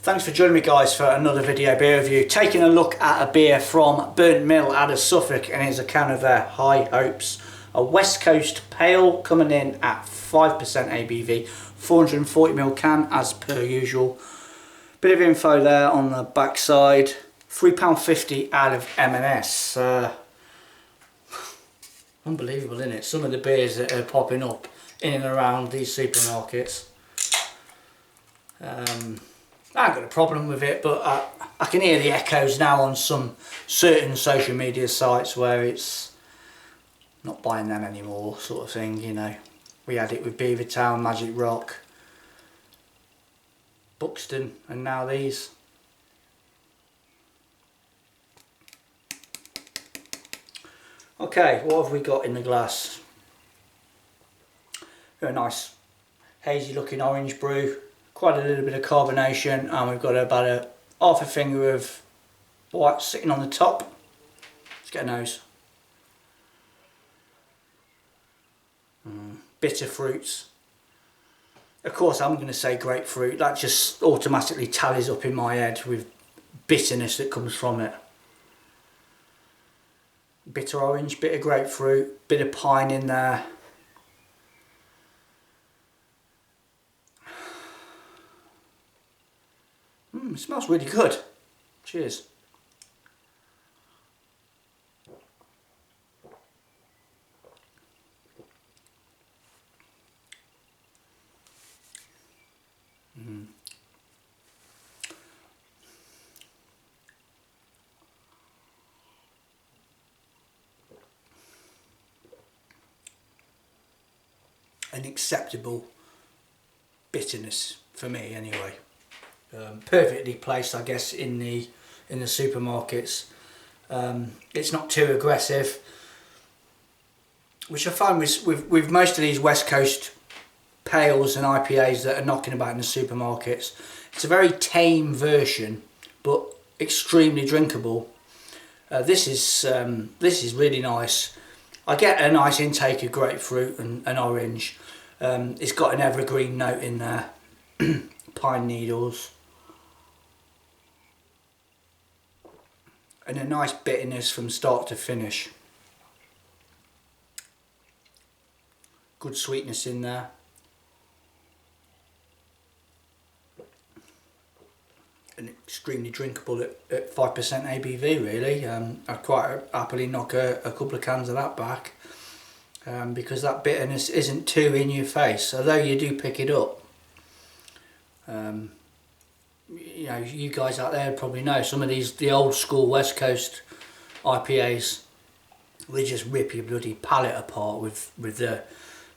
Thanks for joining me guys for another video beer review. Taking a look at a beer from Burnt Mill out of Suffolk, and it's a can of their High Hopes. A West Coast Pale coming in at 5% ABV, 440ml can as per usual. Bit of info there on the back side. £3.50 out of M&S. Unbelievable, isn't it? Some of the beers that are popping up in and around these supermarkets. I haven't got a problem with it, but I can hear the echoes now on some certain social media sites where it's not buying them anymore sort of thing, you know. We had it with Beavertown, Magic Rock, Buxton, and now these. Okay, what have we got in the glass? Very nice hazy looking orange brew. Quite a little bit of carbonation, and we've got about a half a finger of white sitting on the top. Let's get a nose. Bitter fruits. Of course I'm going to say grapefruit, that just automatically tallies up in my head with bitterness that comes from it. Bitter orange, bit of grapefruit, bit of pine in there. It smells really good. Cheers. An acceptable bitterness for me anyway. Perfectly placed, I guess, in the supermarkets. It's not too aggressive, which I find with most of these West Coast pales and IPAs that are knocking about in the supermarkets. It's a very tame version, but extremely drinkable. This is really nice. I get a nice intake of grapefruit and orange. It's got an evergreen note in there, pine needles, and a nice bitterness from start to finish. Good sweetness in there. And extremely drinkable at 5% ABV really. I'd quite happily knock a couple of cans of that back, because that bitterness isn't too in your face, although you do pick it up. You know, you guys out there probably know some of the old school West Coast IPAs, they just rip your bloody palate apart with the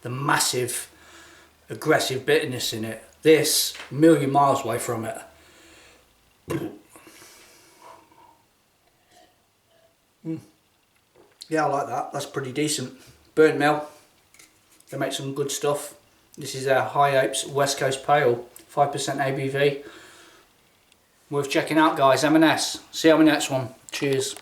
massive aggressive bitterness in it. This, a million miles away from it. Yeah, I like that. That's pretty decent. Burnt Mill, they make some good stuff. This is our High Hopes West Coast Pale, 5% ABV. Worth checking out guys, M&S. See you on the next one. Cheers.